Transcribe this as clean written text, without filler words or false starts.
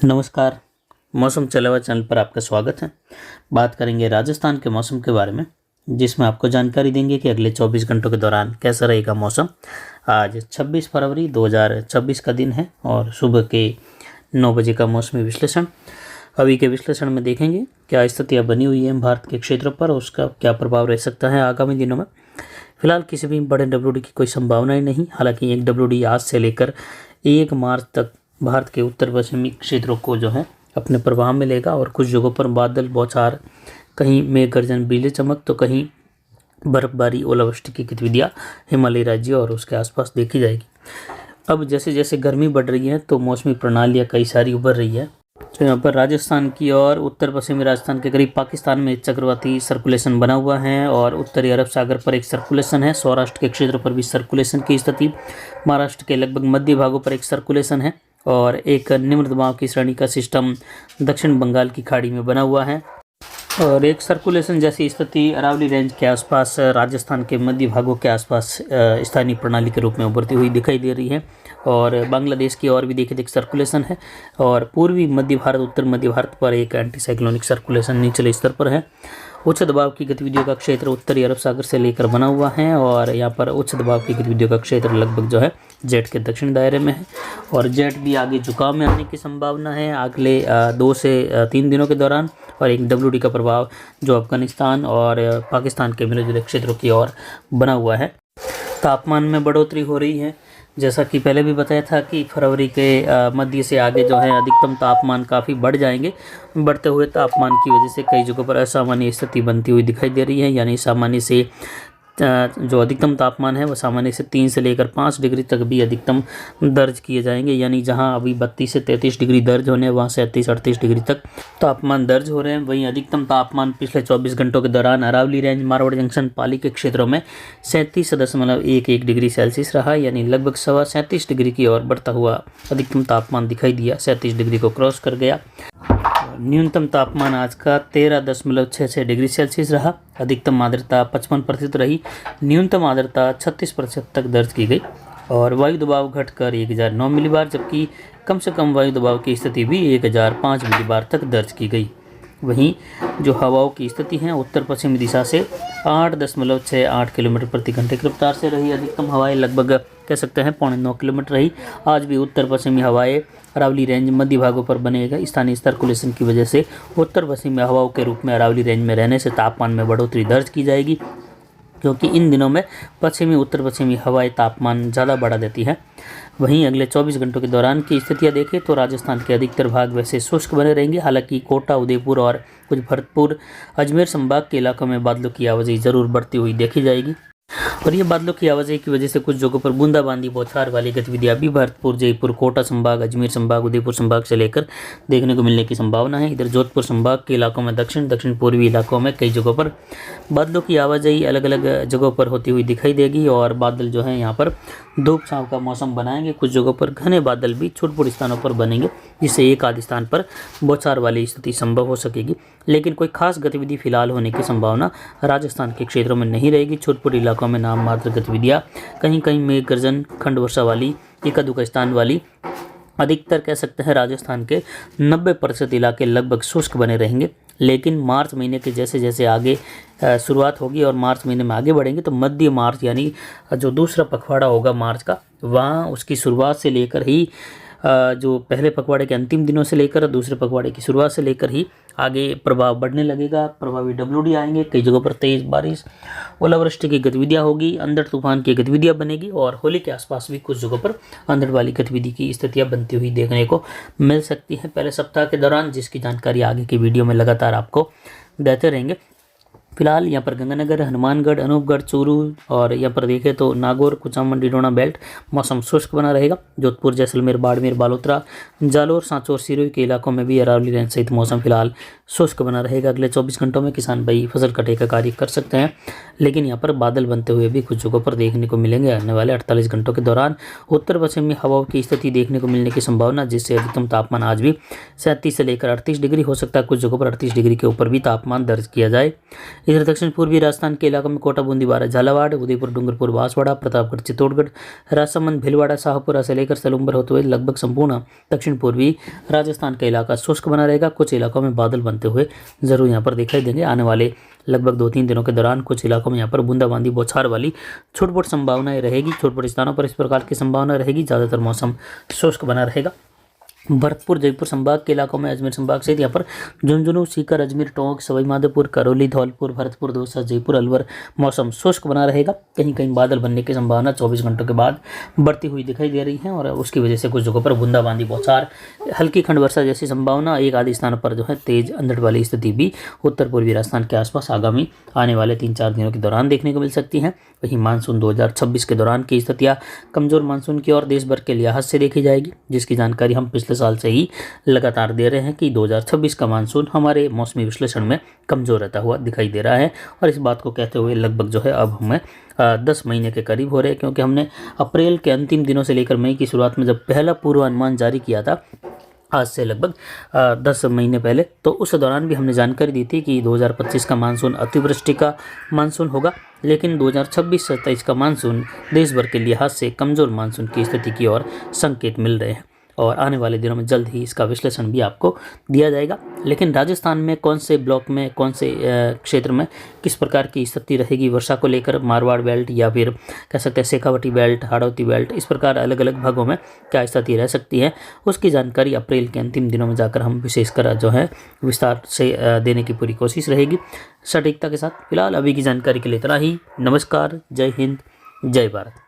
नमस्कार। मौसम चला हुआ चैनल पर आपका स्वागत है। बात करेंगे राजस्थान के मौसम के बारे में, जिसमें आपको जानकारी देंगे कि अगले 24 घंटों के दौरान कैसा रहेगा मौसम। आज 26 फरवरी 2026 का दिन है और सुबह के 9 बजे का मौसमी विश्लेषण। अभी के विश्लेषण में देखेंगे क्या स्थितियाँ बनी हुई हैं भारत के क्षेत्रों पर और उसका क्या प्रभाव रह सकता है आगामी दिनों में। फिलहाल किसी भी बड़े WD की कोई संभावनाएं नहीं। हालांकि एक WD आज से लेकर 1 मार्च तक भारत के उत्तर पश्चिमी क्षेत्रों को जो है अपने प्रभाव में लेगा और कुछ जगहों पर बादल बौछार, कहीं मेघ गर्जन बिजली चमक तो कहीं बर्फबारी ओलावृष्टि की गतिविधियाँ हिमालयी राज्यों और उसके आसपास देखी जाएगी। अब जैसे जैसे गर्मी बढ़ रही है तो मौसमी प्रणालियाँ कई सारी उभर रही है। तो यहाँ पर राजस्थान की और उत्तर पश्चिमी राजस्थान के करीब पाकिस्तान में चक्रवाती सर्कुलेशन बना हुआ है और उत्तरी अरब सागर पर एक सर्कुलेशन है। सौराष्ट्र के क्षेत्र पर भी सर्कुलेशन की स्थिति, महाराष्ट्र के लगभग मध्य भागों पर एक सर्कुलेशन है और एक निम्न दबाव की श्रेणी का सिस्टम दक्षिण बंगाल की खाड़ी में बना हुआ है और एक सर्कुलेशन जैसी स्थिति अरावली रेंज के आसपास राजस्थान के मध्य भागों के आसपास स्थानीय प्रणाली के रूप में उभरती हुई दिखाई दे रही है। और बांग्लादेश की और भी देखे सर्कुलेशन है और पूर्वी मध्य भारत उत्तर मध्य भारत पर एक एंटी साइक्लोनिक सर्कुलेशन निचले स्तर पर है। उच्च दबाव की गतिविधियों का क्षेत्र उत्तरी अरब सागर से लेकर बना हुआ है और यहाँ पर उच्च दबाव की गतिविधियों का क्षेत्र लगभग जो है जेट के दक्षिण दायरे में है और जेट भी आगे झुकाव में आने की संभावना है अगले 2 से 3 दिनों के दौरान। और एक WD का प्रभाव जो अफगानिस्तान और पाकिस्तान के मिले जुले क्षेत्रों की ओर बना हुआ है। तापमान में बढ़ोतरी हो रही है, जैसा कि पहले भी बताया था कि फरवरी के मध्य से आगे जो है अधिकतम तापमान काफ़ी बढ़ जाएंगे। बढ़ते हुए तापमान की वजह से कई जगहों पर असामान्य स्थिति बनती हुई दिखाई दे रही है, यानी सामान्य से जो अधिकतम तापमान है वो सामान्य से 3 से लेकर 5 डिग्री तक भी अधिकतम दर्ज किए जाएंगे। यानी जहां अभी 32 से 33 डिग्री दर्ज होने वहां से 38-38 डिग्री तक तापमान दर्ज हो रहे हैं। वहीं अधिकतम तापमान पिछले 24 घंटों के दौरान अरावली रेंज, मारवाड़ जंक्शन, पाली के क्षेत्रों में 37.11 डिग्री सेल्सियस रहा, यानी लगभग 37 डिग्री की ओर बढ़ता हुआ अधिकतम तापमान दिखाई दिया, 37 डिग्री को क्रॉस कर गया। न्यूनतम तापमान आज का 13.66 डिग्री सेल्सियस रहा। अधिकतम आर्द्रता 55% रही, न्यूनतम आर्द्रता 36% तक दर्ज की गई और वायु दबाव घटकर 1009 मिलीबार, जबकि कम से कम वायु दबाव की स्थिति भी 1005 मिलीबार तक दर्ज की गई। वहीं जो हवाओं की स्थिति है उत्तर पश्चिमी दिशा से 8.68 किलोमीटर प्रति घंटे की रफ्तार से रही। अधिकतम हवाएं लगभग कह सकते हैं 9.25 किलोमीटर रही। आज भी उत्तर पश्चिमी हवाएं अरावली रेंज मध्य भागों पर बनेगा। स्थानीय सर्कुलेशन की वजह से उत्तर पश्चिमी हवाओं के रूप में अरावली रेंज में रहने से तापमान में बढ़ोतरी दर्ज की जाएगी, क्योंकि इन दिनों में पश्चिमी उत्तर पश्चिमी हवाएं तापमान ज़्यादा बढ़ा देती है। वहीं अगले 24 घंटों के दौरान की स्थितियां देखें तो राजस्थान के अधिकतर भाग वैसे शुष्क बने रहेंगे। हालांकि कोटा, उदयपुर और कुछ भरतपुर, अजमेर संभाग के इलाकों में बादलों की आवाजाही जरूर बढ़ती हुई देखी जाएगी और ये बादलों की आवाजाही की वजह से कुछ जगहों पर बूंदाबांदी बौछार वाली गतिविधियां भी भरतपुर, जयपुर, कोटा संभाग, अजमेर संभाग, उदयपुर संभाग से लेकर देखने को मिलने की संभावना है। इधर जोधपुर संभाग के इलाकों में, दक्षिण पूर्वी इलाकों में कई जगहों पर बादलों की आवाजाही अलग अलग जगहों पर होती हुई दिखाई देगी और बादल जो है यहाँ पर धूप छांव का मौसम बनाएंगे। कुछ जगहों पर घने बादल भी छुटपुट स्थानों पर बनेंगे, जिससे एक आध स्थान पर बौछार वाली स्थिति संभव हो सकेगी, लेकिन कोई खास गतिविधि फिलहाल होने की संभावना राजस्थान के क्षेत्रों में नहीं रहेगी। छुटपुट इलाकों में नाम मात्र गतिविधियाँ, कहीं कहीं मेघ गर्जन, खंड वर्षा वाली, एकादुका स्थान वाली। अधिकतर कह सकते हैं राजस्थान के 90% इलाके लगभग शुष्क बने रहेंगे, लेकिन मार्च महीने के जैसे जैसे आगे शुरुआत होगी और मार्च महीने में आगे बढ़ेंगे तो मध्य मार्च यानी जो दूसरा पखवाड़ा होगा मार्च का, वहाँ उसकी शुरुआत से लेकर ही जो पहले पखवाड़े के अंतिम दिनों से लेकर दूसरे पखवाड़े की शुरुआत से लेकर ही आगे प्रभाव बढ़ने लगेगा। प्रभावी WD आएंगे। कई जगहों पर तेज बारिश, ओलावृष्टि की गतिविधियां होगी, अंधड़ तूफान की गतिविधियां बनेगी और होली के आसपास भी कुछ जगहों पर अंधड़ वाली गतिविधि की स्थितियां बनती हुई देखने को मिल सकती हैं पहले सप्ताह के दौरान, जिसकी जानकारी आगे की वीडियो में लगातार आपको देते रहेंगे। फिलहाल यहाँ पर गंगानगर, हनुमानगढ़, अनूपगढ़, चूरू और यहाँ पर देखें तो नागौर, कुचामन, डिडोना बेल्ट मौसम शुष्क बना रहेगा। जोधपुर, जैसलमेर, बाड़मेर, बालोतरा, जालोर, सांचौर, सिरोही के इलाकों में भी अरावली रेंज सहित मौसम फिलहाल शुष्क बना रहेगा। अगले 24 घंटों में किसान भाई फसल कटाई का कार्य कर सकते हैं, लेकिन यहाँ पर बादल बनते हुए भी कुछ जगहों पर देखने को मिलेंगे। आने वाले 48 घंटों के दौरान उत्तर पश्चिमी हवाओं की स्थिति देखने को मिलने की संभावना, जिससे अधिकतम तापमान आज भी 37 से लेकर 38 डिग्री हो सकता है। कुछ जगहों पर 38 डिग्री के ऊपर भी तापमान दर्ज किया जाए। इधर दक्षिण पूर्वी राजस्थान के इलाकों में कोटा, बूंदी, बारां, झालावाड़, उदयपुर, डूंगरपुर, बांसवाड़ा, प्रतापगढ़, चित्तौड़गढ़, राजसमंद, भीलवाड़ा, शाहपुरा से लेकर सलूंबर होते हुए लगभग संपूर्ण दक्षिण पूर्वी राजस्थान का इलाका शुष्क बना रहेगा। कुछ इलाकों में बादल बनते हुए जरूर यहाँ पर दिखाई देंगे। आने वाले लगभग 2-3 दिनों के दौरान कुछ इलाकों में यहाँ पर बूंदाबांदी, बौछार वाली छोट-मोट संभावनाएं रहेगी। छोट-मोट स्थानों पर इस प्रकार की संभावना रहेगी। ज़्यादातर मौसम शुष्क बना रहेगा। भरतपुर, जयपुर संभाग के इलाकों में, अजमेर संभाग सहित यहाँ पर झुंझुनू, सीकर, अजमेर, टोंक, सवाई माधोपुर, करौली, धौलपुर, भरतपुर, दौसा, जयपुर, अलवर मौसम शुष्क बना रहेगा। कहीं कहीं बादल बनने की संभावना 24 घंटों के बाद बढ़ती हुई दिखाई दे रही है और उसकी वजह से कुछ जगहों पर बूंदाबांदी, बौछार, हल्की खंड वर्षा जैसी संभावना, एक आधे स्थानों पर जो है तेज अंधड़ वाली स्थिति भी उत्तर पूर्वी राजस्थान के आसपास आगामी आने वाले 3-4 दिनों के दौरान देखने को मिल सकती हैं। वहीं मानसून 2026 के दौरान की स्थितियां कमजोर मानसून की और देश भर के लिहाज से देखी जाएगी, जिसकी जानकारी हम पिछले साल से ही लगातार दे रहे हैं कि 2026 का मानसून हमारे मौसमी विश्लेषण में कमजोर रहता हुआ दिखाई दे रहा है। और इस बात को कहते हुए लगभग जो है अब हमें 10 महीने के करीब हो रहे हैं, क्योंकि हमने अप्रैल के अंतिम दिनों से लेकर मई की शुरुआत में जब पहला पूर्वानुमान जारी किया था, आज से लगभग 10 महीने पहले, तो उस दौरान भी हमने जानकारी दी थी कि 2025 का मानसून अतिवृष्टि का मानसून होगा, लेकिन 2026-27 का मानसून देश भर के लिहाज से कमज़ोर मानसून की स्थिति की ओर संकेत मिल रहे हैं और आने वाले दिनों में जल्द ही इसका विश्लेषण भी आपको दिया जाएगा। लेकिन राजस्थान में कौन से ब्लॉक में, कौन से क्षेत्र में किस प्रकार की स्थिति रहेगी वर्षा को लेकर, मारवाड़ बेल्ट या फिर कह सकते हैं शेखावटी बेल्ट, हाड़ौती बेल्ट, इस प्रकार अलग अलग भागों में क्या स्थिति रह सकती है, उसकी जानकारी अप्रैल के अंतिम दिनों में जाकर हम विशेषकर जो है विस्तार से देने की पूरी कोशिश रहेगी सटीकता के साथ। फिलहाल अभी की जानकारी के लिए इतना ही। नमस्कार, जय हिंद, जय भारत।